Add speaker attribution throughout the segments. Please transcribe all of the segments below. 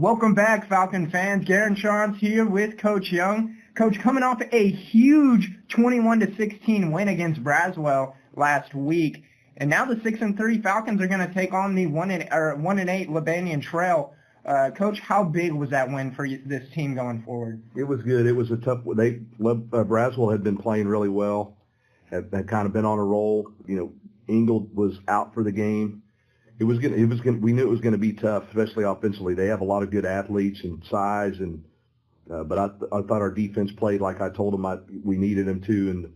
Speaker 1: Welcome back, Falcon fans. Garen Shawns here with Coach Young. Coach, coming off a huge 21-16 win against Braswell last week, and now the 6-3 Falcons are going to take on the 1-8 Lebanon Trail. Coach, how big was that win for this team going forward?
Speaker 2: It was good. It was a tough. Braswell had been playing really well, had kind of been on a roll. Ingold was out for the game. We knew it was going to be tough, especially offensively. They have a lot of good athletes and size, but I thought our defense played like I told them we needed them to, and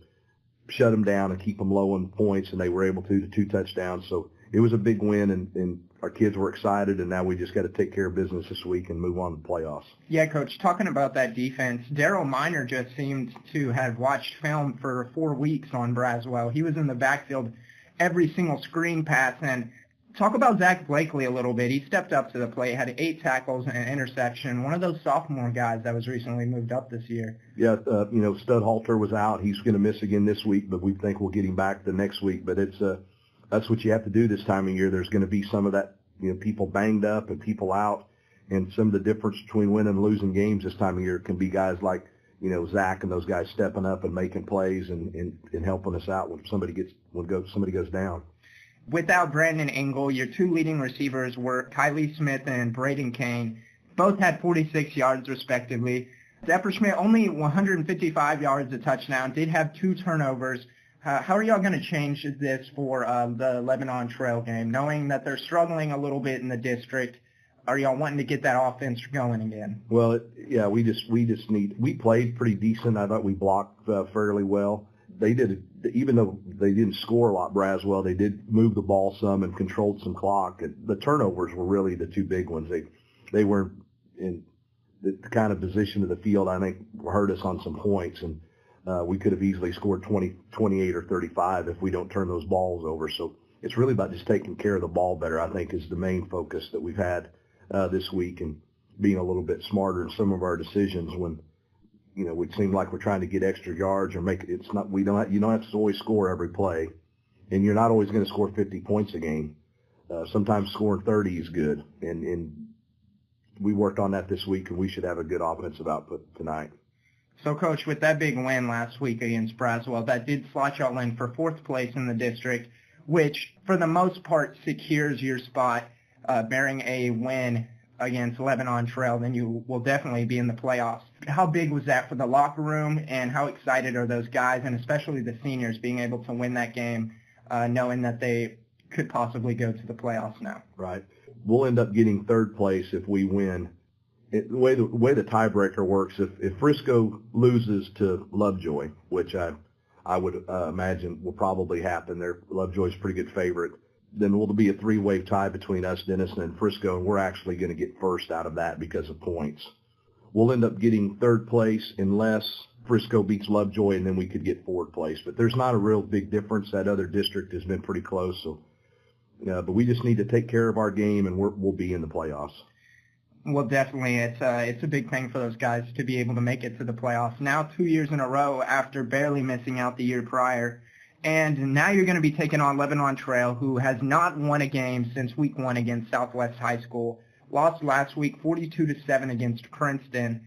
Speaker 2: shut them down and keep them low on points, and they were able to 2 touchdowns. So it was a big win, and our kids were excited, and now we just got to take care of business this week and move on to the playoffs.
Speaker 1: Yeah, Coach, talking about that defense, Daryl Miner just seemed to have watched film for 4 weeks on Braswell. He was in the backfield every single screen pass, and talk about Zach Blakely a little bit. He stepped up to the plate, had 8 tackles and an interception, one of those sophomore guys that was recently moved up this year.
Speaker 2: Yeah, Stud Halter was out. He's going to miss again this week, but we think we'll get him back the next week. But that's what you have to do this time of year. There's going to be some of that, people banged up and people out, and some of the difference between winning and losing games this time of year can be guys like, Zach and those guys stepping up and making plays and helping us out when somebody goes down.
Speaker 1: Without Brandon Engel, your 2 leading receivers were Kylie Smith and Braden Kane. Both had 46 yards respectively. Zephyr Schmidt only 155 yards, a touchdown, did have 2 turnovers. How are y'all going to change this for the Lebanon Trail game, knowing that they're struggling a little bit in the district? Are y'all wanting to get that offense going again?
Speaker 2: Well, yeah, we played pretty decent. I thought we blocked fairly well. They did, even though they didn't score a lot, Braswell, they did move the ball some and controlled some clock. And the turnovers were really the 2 big ones. They were in the kind of position of the field, I think, hurt us on some points. And we could have easily scored 20, 28, or 35 if we don't turn those balls over. So it's really about just taking care of the ball better, I think, is the main focus that we've had this week, and being a little bit smarter in some of our decisions when it seems like we're trying to get extra yards or make it. It's not. You don't have to always score every play, and you're not always going to score 50 points a game. Sometimes scoring 30 is good, and we worked on that this week, and we should have a good offensive output tonight.
Speaker 1: So, Coach, with that big win last week against Braswell, that did slot y'all in for 4th place in the district, which for the most part secures your spot, bearing a win against Lebanon Trail. Then you will definitely be in the playoffs. How big was that for the locker room, and how excited are those guys, and especially the seniors, being able to win that game, knowing that they could possibly go to the playoffs now?
Speaker 2: Right. We'll end up getting 3rd place if we win. The way the tiebreaker works, if Frisco loses to Lovejoy, which I would imagine will probably happen, Lovejoy's a pretty good favorite, then it'll be a 3-way tie between us, Denison, and Frisco, and we're actually going to get first out of that because of points. We'll end up getting 3rd place unless Frisco beats Lovejoy, and then we could get 4th place. But there's not a real big difference. That other district has been pretty close. So, but we just need to take care of our game, and we'll be in the playoffs.
Speaker 1: Well, definitely. It's a big thing for those guys to be able to make it to the playoffs. Now 2 years in a row after barely missing out the year prior. And now you're going to be taking on Lebanon Trail, who has not won a game since week 1 against Southwest High School. Lost last week 42-7 against Princeton.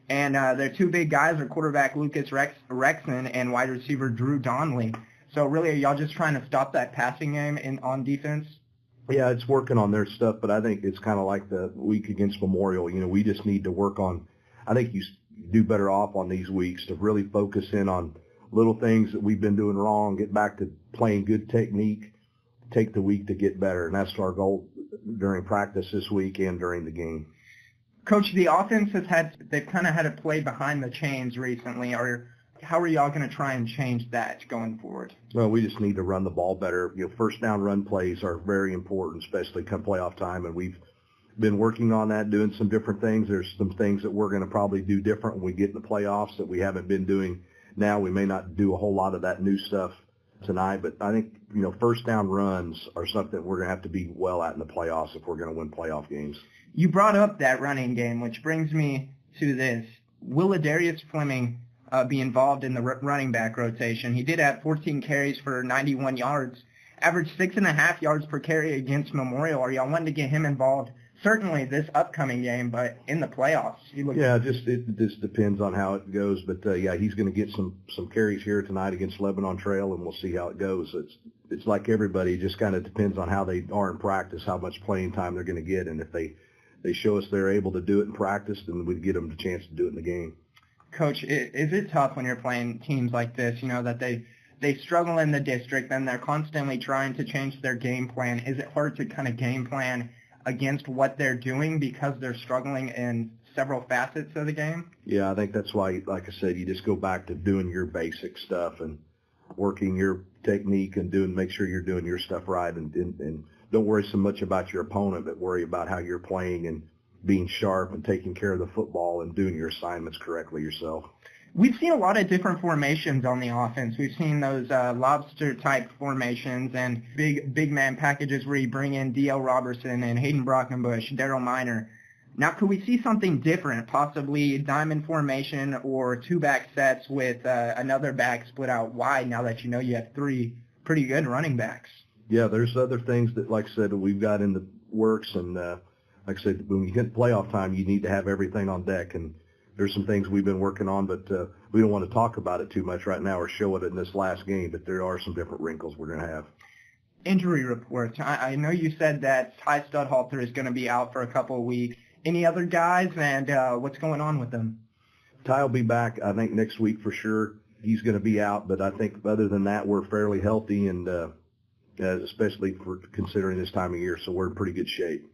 Speaker 1: And their 2 big guys are quarterback Lucas Rexon and wide receiver Drew Donnelly. So really, are y'all just trying to stop that passing game on defense?
Speaker 2: Yeah, it's working on their stuff, but I think it's kind of like the week against Memorial. We just need to work on, I think you do better off on these weeks to really focus in on little things that we've been doing wrong, get back to playing good technique, take the week to get better. And that's our goal during practice this week and during the game.
Speaker 1: Coach, the offense they've kind of had to play behind the chains recently. How are y'all going to try and change that going forward?
Speaker 2: Well, we just need to run the ball better. First down run plays are very important, especially come playoff time, and we've been working on that, doing some different things. There's some things that we're going to probably do different when we get in the playoffs that we haven't been doing now. We may not do a whole lot of that new stuff tonight, but I think, first down runs are something we're going to have to be well at in the playoffs if we're going to win playoff games.
Speaker 1: You brought up that running game, which brings me to this. Will Adarius Fleming be involved in the running back rotation? He did have 14 carries for 91 yards, averaged 6.5 yards per carry against Memorial. Are y'all wanting to get him involved certainly this upcoming game, but in the playoffs.
Speaker 2: It just depends on how it goes. But he's going to get some carries here tonight against Lebanon Trail, and we'll see how it goes. It's like everybody. It just kind of depends on how they are in practice, how much playing time they're going to get, and if they show us they're able to do it in practice, then we get them the chance to do it in the game.
Speaker 1: Coach, is it tough when you're playing teams like this? That they struggle in the district, and they're constantly trying to change their game plan. Is it hard to kind of game plan against what they're doing because they're struggling in several facets of the game?
Speaker 2: Yeah, I think that's why, like I said, you just go back to doing your basic stuff and working your technique and make sure you're doing your stuff right, and don't worry so much about your opponent, but worry about how you're playing and being sharp and taking care of the football and doing your assignments correctly yourself.
Speaker 1: We've seen a lot of different formations on the offense. We've seen those lobster-type formations and big man packages where you bring in D.L. Robertson and Hayden Brockenbush, Daryl Minor. Now, could we see something different, possibly diamond formation or two-back sets with another back split out wide now that you have three pretty good running backs?
Speaker 2: Yeah, there's other things that, like I said, we've got in the works. And like I said, when you hit playoff time, you need to have everything on deck. And there's some things we've been working on, but we don't want to talk about it too much right now or show it in this last game, but there are some different wrinkles we're going to have.
Speaker 1: Injury reports. I know you said that Ty Studhalter is going to be out for a couple of weeks. Any other guys, and what's going on with them?
Speaker 2: Ty will be back, I think, next week for sure. He's going to be out, but I think other than that, we're fairly healthy, and especially for considering this time of year, so we're in pretty good shape.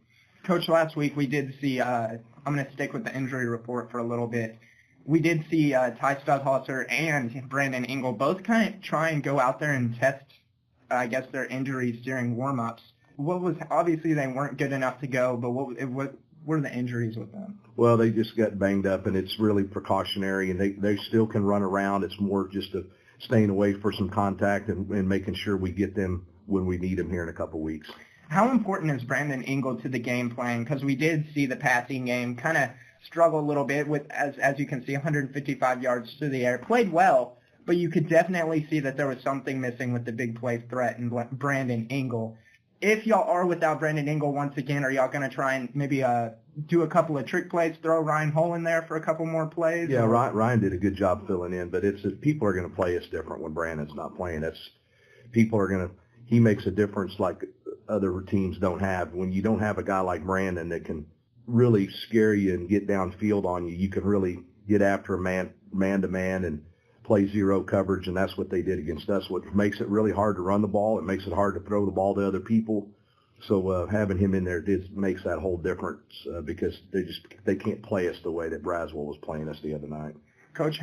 Speaker 1: Coach, last week we did see, I'm going to stick with the injury report for a little bit. We did see Ty Studhalter and Brandon Ingle both kind of try and go out there and test, their injuries during warm-ups. Obviously they weren't good enough to go, but what were the injuries with them?
Speaker 2: Well, they just got banged up, and it's really precautionary, and they still can run around. It's more just staying away for some contact and making sure we get them when we need them here in a couple weeks.
Speaker 1: How important is Brandon Ingle to the game plan? Because we did see the passing game kind of struggle a little bit with, as you can see, 155 yards through the air. Played well, but you could definitely see that there was something missing with the big play threat in Brandon Ingle. If y'all are without Brandon Ingle once again, are y'all going to try and maybe do a couple of trick plays, throw Ryan Hull in there for a couple more plays?
Speaker 2: Yeah, Ryan did a good job filling in, but people are going to play us different when Brandon's not playing. He makes a difference like other teams don't have. When you don't have a guy like Brandon that can really scare you and get downfield on you, you can really get after a man-to-man and play zero coverage, and that's what they did against us. What makes it really hard to run the ball, it makes it hard to throw the ball to other people. So having him in there makes that whole difference because they can't play us the way that Braswell was playing us the other night.
Speaker 1: Coach,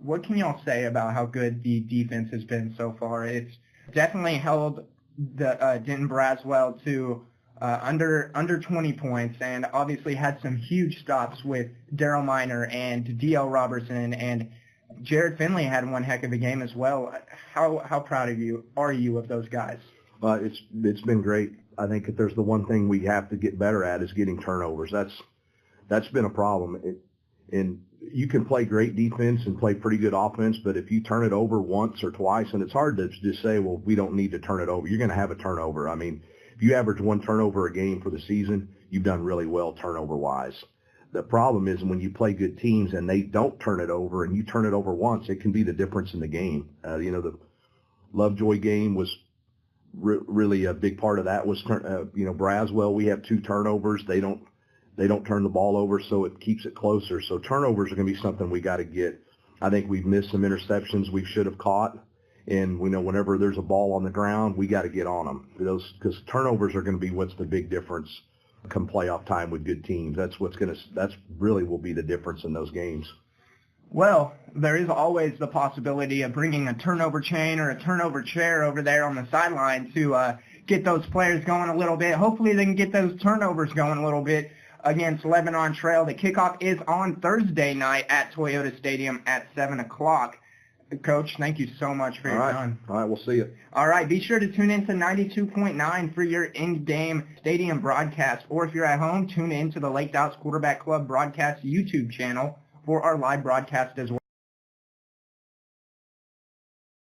Speaker 1: what can y'all say about how good the defense has been so far? It's definitely held the Denton Braswell to under 20 points, and obviously had some huge stops with Daryl Minor and D.L. Robertson, and Jared Finley had one heck of a game as well. How proud are you of those guys?
Speaker 2: It's been great. I think if there's the one thing we have to get better at is getting turnovers. That's been a problem. And you can play great defense and play pretty good offense, but if you turn it over once or twice, and it's hard to just say, well, we don't need to turn it over. You're going to have a turnover. I mean, if you average one turnover a game for the season, you've done really well turnover-wise. The problem is when you play good teams and they don't turn it over and you turn it over once, it can be the difference in the game. The Lovejoy game was really a big part of that was, Braswell, we have 2 turnovers. They don't turn the ball over, so it keeps it closer. So turnovers are going to be something we got to get. I think we've missed some interceptions we should have caught, and we know whenever there's a ball on the ground, we got to get on them. Because turnovers are going to be what's the big difference come playoff time with good teams. That's really will be the difference in those games.
Speaker 1: Well, there is always the possibility of bringing a turnover chain or a turnover chair over there on the sideline to get those players going a little bit. Hopefully they can get those turnovers going a little bit against Lebanon Trail. The kickoff is on Thursday night at Toyota Stadium at 7 o'clock. Coach, thank you so much for your time.
Speaker 2: All right, we'll see you.
Speaker 1: All right, be sure to tune in to 92.9 for your in-game stadium broadcast. Or if you're at home, tune in to the Lake Dallas Quarterback Club broadcast YouTube channel for our live broadcast as well.